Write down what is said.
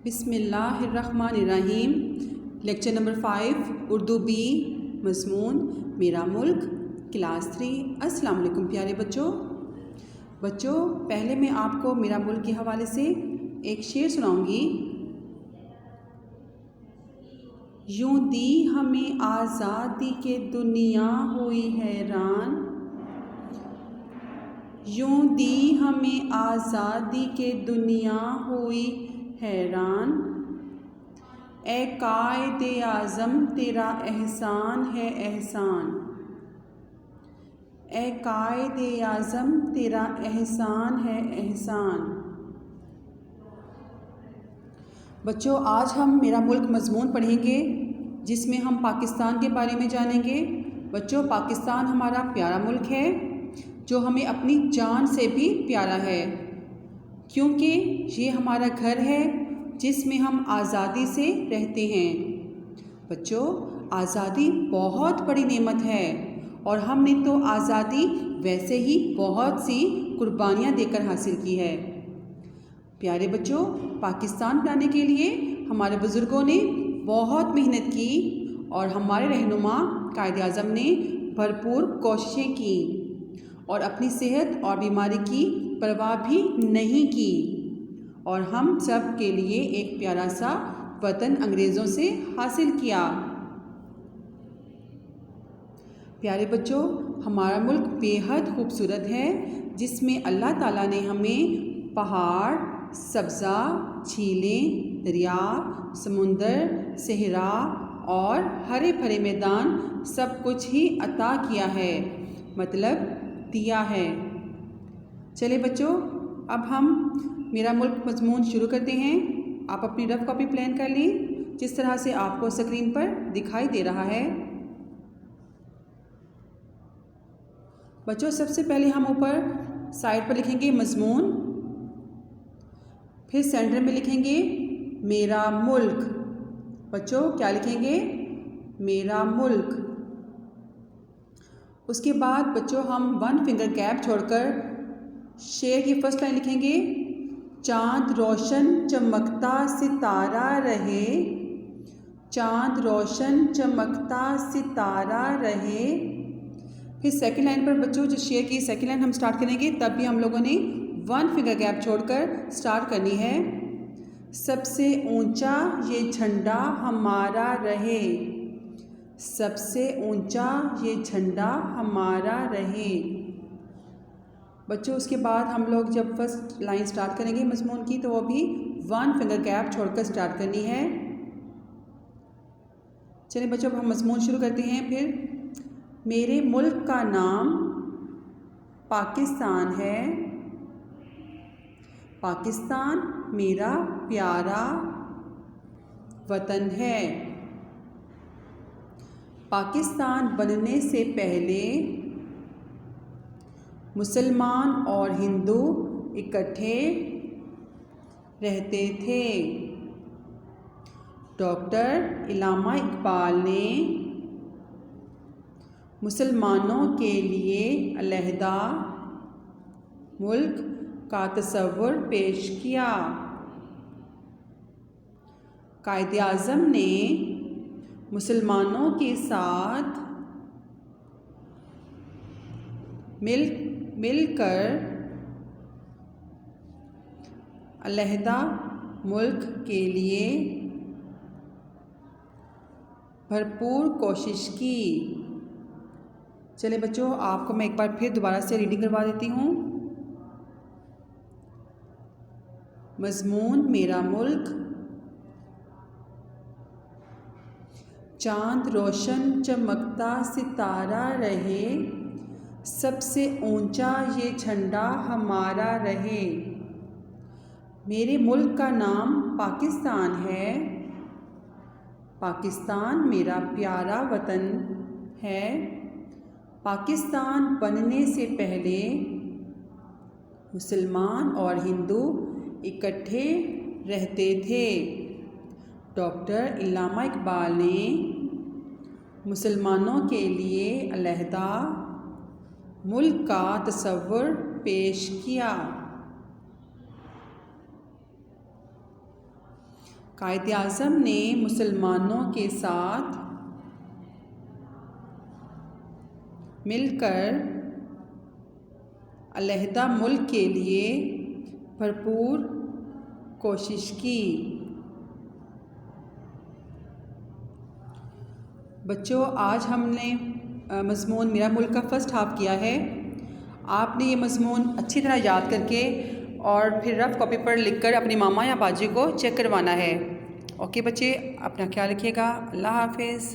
बिस्मिल्लाहिर्रहमानिर्रहीम। Lecture number 5 Urdu B मज़मून मेरा मुल्क क्लास 3। अस्सलाम वालेकुम प्यारे बच्चों, पहले मैं आपको मेरा मुल्क के हवाले से एक शेर सुनाऊंगी। यूं दी हमें आज़ादी के दुनिया हुई हैरान, यूं दी हमें आज़ादी के दुनिया हुई हैरान। ए कायदे आज़म तेरा एहसान है एहसान, ए कायदे आज़म तेरा एहसान है एहसान। बच्चों, आज हम मेरा मुल्क मज़मून पढ़ेंगे जिसमें हम पाकिस्तान के बारे में जानेंगे। बच्चों, पाकिस्तान हमारा प्यारा मुल्क है जो हमें अपनी जान से भी प्यारा है, क्योंकि ये हमारा घर है जिसमें हम आज़ादी से रहते हैं। बच्चों, आज़ादी बहुत बड़ी नेमत है और हमने तो आज़ादी वैसे ही बहुत सी कुर्बानियाँ देकर हासिल की है। प्यारे बच्चों, पाकिस्तान बनाने के लिए हमारे बुज़ुर्गों ने बहुत मेहनत की और हमारे रहनुमा कायदे आज़म ने भरपूर कोशिशें की और अपनी सेहत और बीमारी की परवाह भी नहीं की, और हम सब के लिए एक प्यारा सा वतन अंग्रेज़ों से हासिल किया। प्यारे बच्चों, हमारा मुल्क बेहद खूबसूरत है जिसमें अल्लाह ताला ने हमें पहाड़, सब्ज़ा, झीलें, दरिया, समुंदर, सहरा और हरे भरे मैदान सब कुछ ही अता किया है, मतलब दिया है। चले बच्चों, अब हम मेरा मुल्क मज़मून शुरू करते हैं। आप अपनी रफ़ कॉपी प्लान कर लें जिस तरह से आपको स्क्रीन पर दिखाई दे रहा है। बच्चों, सबसे पहले हम ऊपर साइड पर लिखेंगे मज़मून, फिर सेंटर में लिखेंगे मेरा मुल्क। बच्चों, क्या लिखेंगे? मेरा मुल्क। उसके बाद बच्चों हम 1 फिंगर गैप छोड़कर शेर की फर्स्ट लाइन लिखेंगे, चाँद रोशन चमकता सितारा रहे, चाँद रोशन चमकता सितारा रहे। फिर सेकंड लाइन पर बच्चों जो शेर की सेकंड लाइन हम स्टार्ट करेंगे तब भी हम लोगों ने 1 फिंगर गैप छोड़कर स्टार्ट करनी है। सबसे ऊंचा ये झंडा हमारा रहे, सबसे ऊंचा ये झंडा हमारा रहे। बच्चों, उसके बाद हम लोग जब फर्स्ट लाइन स्टार्ट करेंगे मज़मून की तो वो भी 1 फिंगर गैप छोड़कर स्टार्ट करनी है। चलिए बच्चों, अब हम मज़मून शुरू करते हैं। फिर मेरे मुल्क का नाम पाकिस्तान है, पाकिस्तान मेरा प्यारा वतन है। पाकिस्तान बनने से पहले मुसलमान और हिंदू इकट्ठे रहते थे। डॉक्टर इल्लामा इकबाल ने मुसलमानों के लिए अलहदा मुल्क का तसव्वुर पेश किया। कायदे आज़म ने मुसलमानों के साथ मिलकर अलहदा मुल्क के लिए भरपूर कोशिश की। चले बच्चों, आपको मैं एक बार फिर दोबारा से रीडिंग करवा देती हूँ। मज़मून मेरा मुल्क, चाँद रोशन चमकता सितारा रहे, सबसे ऊंचा ये झंडा हमारा रहे। मेरे मुल्क का नाम पाकिस्तान है, पाकिस्तान मेरा प्यारा वतन है। पाकिस्तान बनने से पहले मुसलमान और हिंदू इकट्ठे रहते थे। डॉक्टर इल्लामा इकबाल ने मुसलमानों के लिए अलहदा मुल्क का तसव्वुर पेश किया। कायदे आज़म ने मुसलमानों के साथ मिलकर अलहदा मुल्क के लिए भरपूर कोशिश की। बच्चों, आज हमने मज़मून मेरा मुल्क का फ़र्स्ट हाफ़ किया है। आपने ये मज़मून अच्छी तरह याद करके और फिर रफ़ कॉपी पर लिखकर अपनी मामा या बाजी को चेक करवाना है। ओके बच्चे, अपना ख्याल रखिएगा। अल्लाह हाफ़िज़।